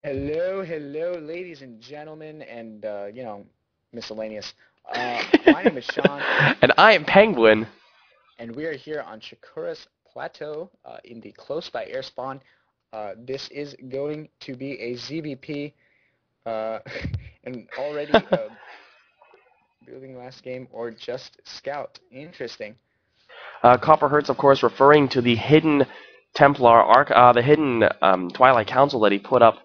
Hello, ladies and gentlemen, and miscellaneous. My name is Sean, And I am Penguin. and we are here on Shakura's Plateau in the close by air spawn. This is going to be a ZVP, uh, and already building last game or just scout. Interesting. ClashPresto, of course, referring to the hidden Templar arc, the hidden Twilight Council that he put up,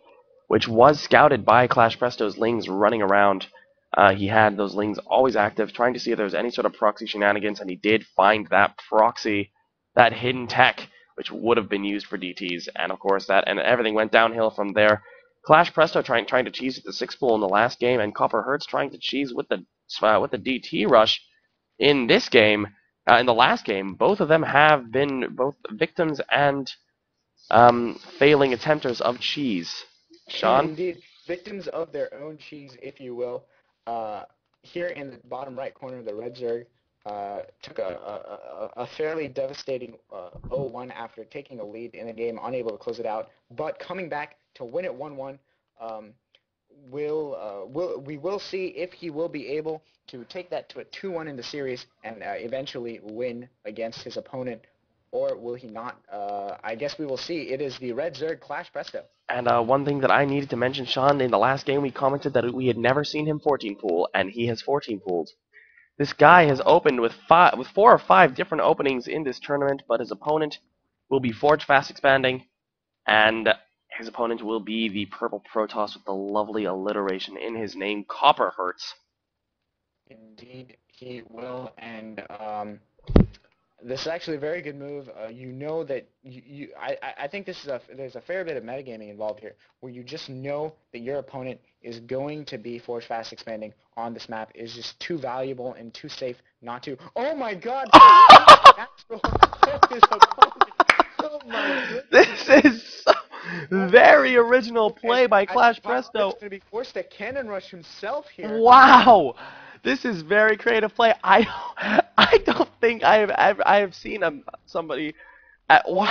which was scouted by ClashPresto's lings running around. He had those lings always active, trying to see if there was any sort of proxy shenanigans, and he did find that proxy, that hidden tech, which would have been used for DTs, and of course and everything went downhill from there. ClashPresto trying to cheese with the 6 pool in the last game, and ClashPresto trying to cheese with the DT rush in this game. In the last game, both of them have been both victims and failing attempters of cheese. Sean? Indeed, victims of their own cheese, if you will. Uh, Here in the bottom right corner, the Red Zerg took a fairly devastating 0-1 after taking a lead in the game, unable to close it out, but coming back to win it 1-1. Um, we will see if he will be able to take that to a 2-1 in the series and eventually win against his opponent, or will he not? I guess we will see. It is the Red Zerg ClashPresto. And one thing that I needed to mention, Sean, in the last game we commented that we had never seen him 14 pool, and he has 14 pooled. This guy has opened with 4 or 5 different openings in this tournament, but his opponent will be Forge Fast Expanding, and his opponent will be the Purple Protoss with the lovely alliteration in his name, ClashPresto. Indeed, he will, and this is actually a very good move. You know that I think there's a fair bit of metagaming involved here, where you just know that your opponent is going to be force fast expanding on this map, is just too valuable and too safe not to. Oh my God! Natural of his opponent. Oh my goodness! This is so Oh my very God! original And play by I think ClashPresto's ClashPresto. going to be forced to cannon rush himself here. Wow, this is very creative play. I don't think I have seen somebody at Oh, wow.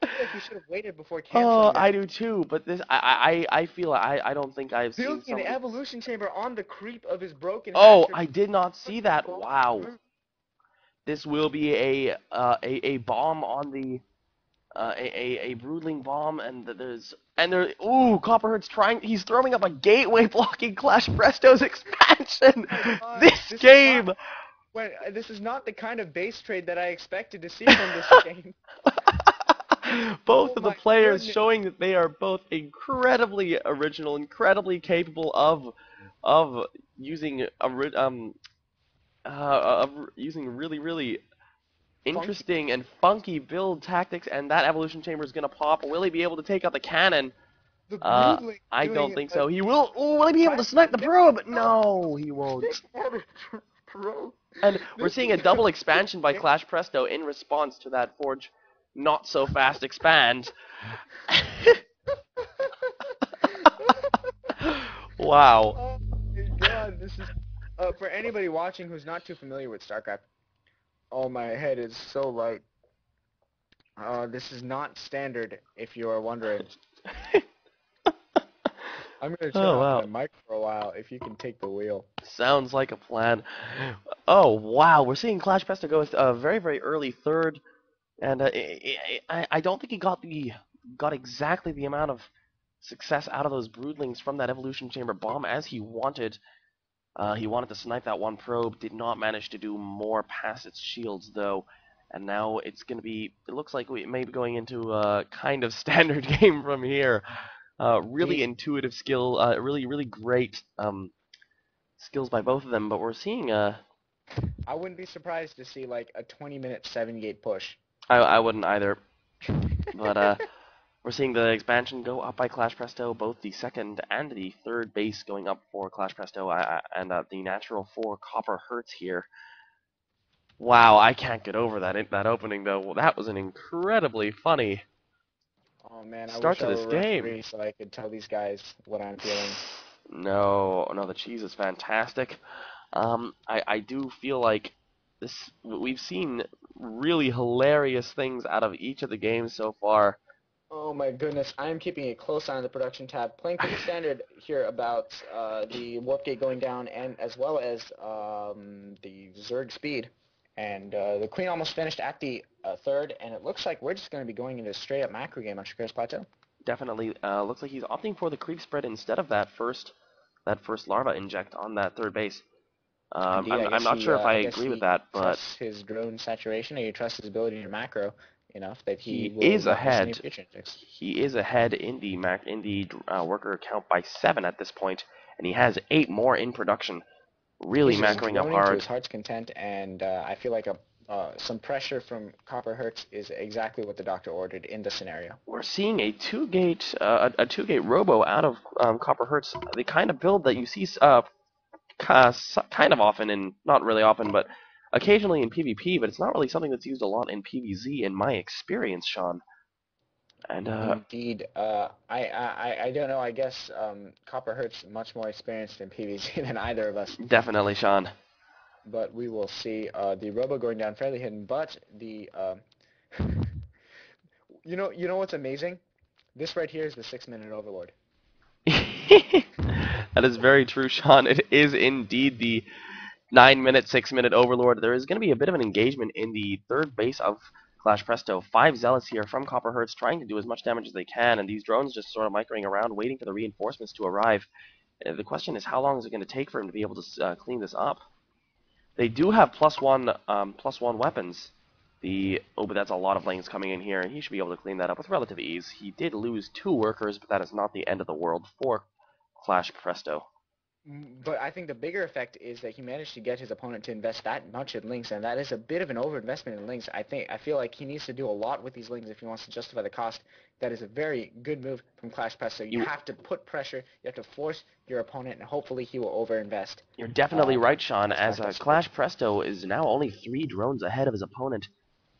I feel like he should have waited before Oh, canceling I that. do too, but this I feel I don't think I've seen Building an somebody. evolution chamber on the creep of his broken Oh, hatchery. I did not Such see a that. bold Wow, move. this will be a bomb on the a broodling bomb, and there. Ooh, Copperheart's trying. He's throwing up a gateway blocking Clash Presto's expansion. Oh my God, This game. this is not the kind of base trade that I expected to see from this game. Both Oh of the my players goodness. showing that they are both incredibly original, incredibly capable of using using really Funky. interesting and funky build tactics, and that evolution chamber is gonna pop. Will he be able to take out the cannon? The broodling I don't doing think a so. He will. Ooh, will he be able to snipe the probe? No, he won't. pro. And we're This seeing is a gonna double be so expansion by scary. Clash Presto in response to that Forge not so fast expand. Wow. Oh my God, this is for anybody watching who's not too familiar with StarCraft. Oh, my head is so light. This is not standard, if you are wondering. I'm gonna turn Oh off my wow. mic for a while if you can take the wheel. Sounds like a plan. Oh wow, we're seeing Clash Presto go with a very early third, and I don't think he got exactly the amount of success out of those broodlings from that evolution chamber bomb as he wanted. He wanted to snipe that one probe, did not manage to do more past its shields though, and now it's gonna be. It looks like we may be going into a kind of standard game from here. Really Indeed. intuitive skill, really great skills by both of them, but we're seeing I wouldn't be surprised to see like a 20-minute 7-gate push. I wouldn't either, but we're seeing the expansion go up by Clash Presto, both the second and the third base going up for Clash Presto, and the natural for ClashPresto here. Wow, I can't get over that opening though. That was an incredibly funny Oh man, I start wish to I this were a game. referee so I could tell these guys what I'm feeling. No, the cheese is fantastic. I do feel like we've seen really hilarious things out of each of the games so far. Oh my goodness, I am keeping a close eye on the production tab, playing pretty standard here about the warp gate going down, and as well as the Zerg speed. And the Queen almost finished at the third, and it looks like we're just going to be going into a straight up macro game on Shakur's Plateau. Definitely looks like he's opting for the creep spread instead of that first larva inject on that third base. Indeed, I'm not sure if I I guess agree with he that, but trusts his drone saturation, or he trusts his ability to macro enough that he he will is not miss any ahead. future injects. He is ahead in the worker count by 7 at this point, and he has 8 more in production. Really He's just macroing up droning to his hard. heart's content, and I feel like some pressure from Copper Hertz is exactly what the doctor ordered in the scenario. We're seeing a two-gate robo out of Copper Hertz, the kind of build that you see kind of often, and not really often, but occasionally in PvP, but it's not really something that's used a lot in PvZ in my experience, Sean. And Indeed, I don't know. I guess Copper Hertz much more experienced in PvZ than either of us, definitely, Sean. but we will see. The Robo going down fairly hidden, but the you know what's amazing? This right here is the 6 minute overlord. That is very true, Sean. It is indeed the 9 minute, 6 minute overlord. There is going to be a bit of an engagement in the third base of ClashPresto. 5 zealots here from Copper Hertz trying to do as much damage as they can, and these drones just sort of microing around, waiting for the reinforcements to arrive. The question is, how long is it going to take for him to be able to clean this up? They do have +1 weapons. But that's a lot of lanes coming in here, and he should be able to clean that up with relative ease. He did lose 2 workers, but that is not the end of the world for ClashPresto. But I think the bigger effect is that he managed to get his opponent to invest that much in links, and that is a bit of an overinvestment in links. I feel like he needs to do a lot with these links if he wants to justify the cost. That is a very good move from ClashPresto. So you You have to put pressure, you have to force your opponent, and hopefully he will overinvest. You're definitely right, Sean, As as ClashPresto did. ClashPresto is now only 3 drones ahead of his opponent.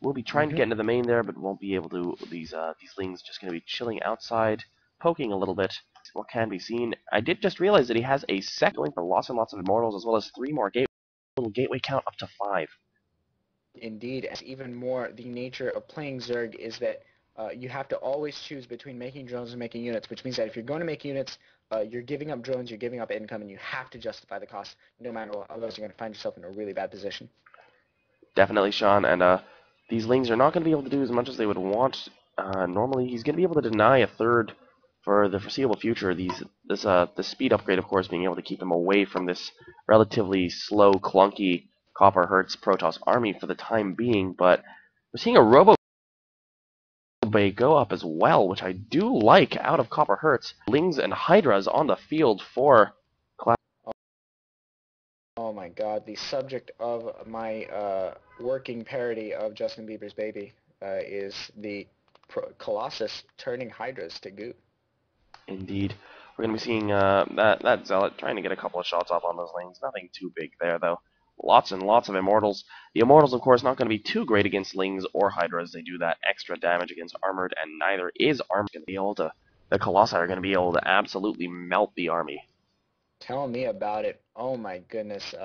Will be trying to Mm-hmm. get into the main there, but won't be able to. These lings just going to be chilling outside, poking a little bit. What can be seen? I did just realize that he has a sec going for lots and lots of immortals, as well as 3 more little gateway count up to 5. Indeed, as even more the nature of playing Zerg is that you have to always choose between making drones and making units, which means that if you're going to make units, you're giving up drones, you're giving up income, and you have to justify the cost no matter what. Otherwise, you're going to find yourself in a really bad position. Definitely, Sean, and these lings are not going to be able to do as much as they would want. Normally, he's going to be able to deny a third for the foreseeable future. The speed upgrade, of course, being able to keep him away from this relatively slow, clunky Copper Hertz Protoss army for the time being. But we're seeing a Robo Bay go up as well, which I do like out of Copper Hertz. Lings and Hydras on the field for Clash. Oh my God, the subject of my working parody of Justin Bieber's Baby is the Colossus turning Hydras to goo. Indeed. We're going to be seeing that Zealot trying to get a couple of shots off on those lanes. Nothing too big there, though. Lots and lots of Immortals. The Immortals, of course, not going to be too great against Lings or Hydras. They do that extra damage against Armored, and neither is Armored going to be able to... The Colossi are going to be able to absolutely melt the army. Tell me about it. Oh my goodness.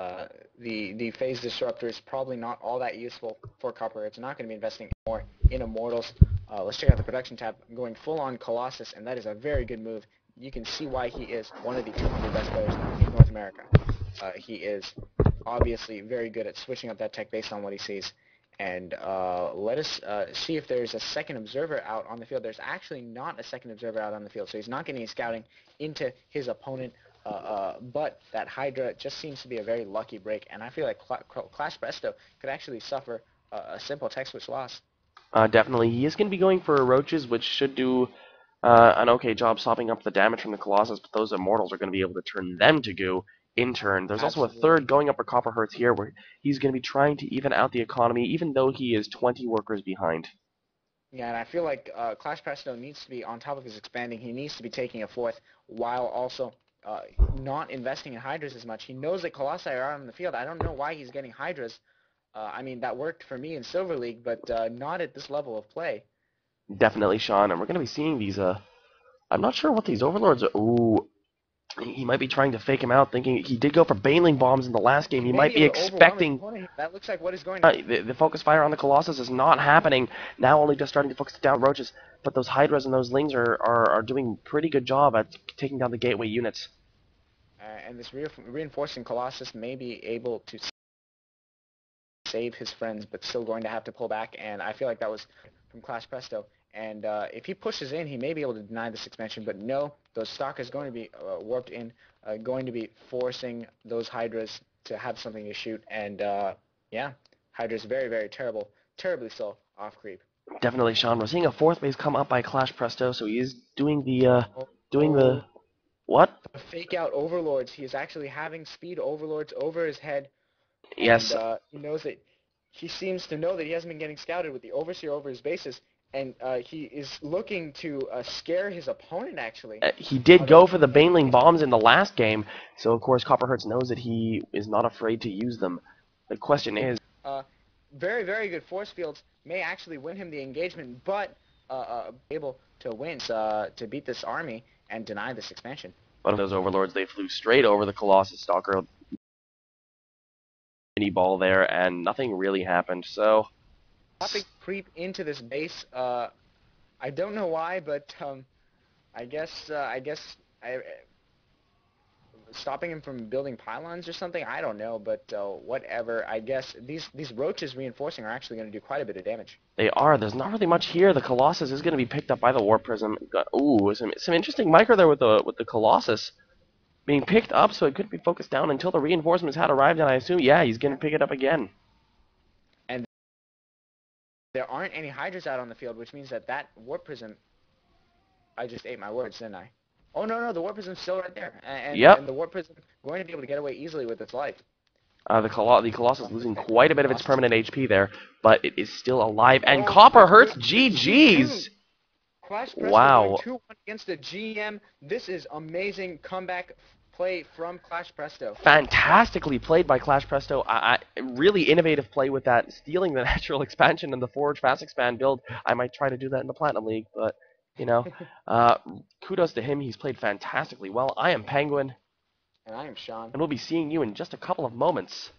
The phase disruptor is probably not all that useful for Copper. It's not going to be investing more in Immortals. Let's check out the production tab. Going full on Colossus, and that is a very good move. You can see why he is one of the 200 best players in North America. He is obviously very good at switching up that tech based on what he sees. And let us see if there's a second observer out on the field. There's actually not a second observer out on the field, so he's not getting any scouting into his opponent. But that Hydra just seems to be a very lucky break, and I feel like ClashPresto could actually suffer a simple tech switch loss. Definitely. He is going to be going for Roaches, which should do an okay job stopping up the damage from the Colossus, but those Immortals are going to be able to turn them to goo in turn. There's also a third Absolutely. going up for Copper Hertz here, where he's going to be trying to even out the economy, even though he is 20 workers behind. Yeah, and I feel like ClashPresto needs to be on top of his expanding. He needs to be taking a fourth while also not investing in Hydras as much. He knows that Colossi are out on the field. I don't know why he's getting Hydras. I mean, that worked for me in Silver League, but not at this level of play. Definitely, Sean, and we're going to be seeing these, I'm not sure what these Overlords are. Ooh, He might be trying to fake him out, thinking he did go for Baneling bombs in the last game. He He may might be be able to overwhelm his expecting opponent. That looks like what is going to happen. the focus fire on the Colossus is not happening. Now only just starting to focus down Roaches, but those Hydras and those Lings are doing pretty good job at taking down the gateway units. And this reinforcing Colossus may be able to save his friends, but still going to have to pull back. And I feel like that was from ClashPresto. And if he pushes in, he may be able to deny this expansion. But no, those Stalkers going to be warped in, going to be forcing those Hydras to have something to shoot. And yeah, Hydra's very, very terrible, terribly so off creep. Definitely, Sean. We're seeing a fourth base come up by ClashPresto, so he is doing the Oh, doing the oh, what? the fake out overlords. He is actually having speed overlords over his head, and Yes, he knows that he seems to know that he hasn't been getting scouted with the overseer over his bases, and he is looking to scare his opponent actually. he did Out of go for the Baneling bombs in the last game, so of course CopperHertz knows that he is not afraid to use them. The question is, uh, very, very good force fields may actually win him the engagement, but able to win to beat this army and deny this expansion. one of those overlords, they flew straight over the Colossus Stalker mini ball there, and nothing really happened. So Popping creep into this base. I don't know why, but I guess stopping him from building pylons or something. I don't know, but whatever. I guess these roaches reinforcing are actually going to do quite a bit of damage. they are. There's not really much here. The Colossus is going to be picked up by the Warp Prism. Ooh, some interesting micro there with the Colossus being picked up, so it could be focused down until the reinforcements had arrived. And I assume, yeah, he's going to pick it up again. And there aren't any Hydras out on the field, which means that warp prism. I just ate my words, didn't I? Oh no, the warp prism's still right there, and Yep. the warp prism going to be able to get away easily with its life. The Colossus losing quite a bit of its permanent HP there, but it is still alive. And Oh my CopperHertz, goodness, GG's! ClashPresto going Wow. 2-1 against the GM. This is amazing comeback play from ClashPresto. Fantastically played by ClashPresto. Really innovative play with that, stealing the natural expansion and the Forge Fast Expand build. I might try to do that in the Platinum League, but, you know, kudos to him. He's played fantastically well. I am Penguin, And I am Sean. and we'll be seeing you in just a couple of moments.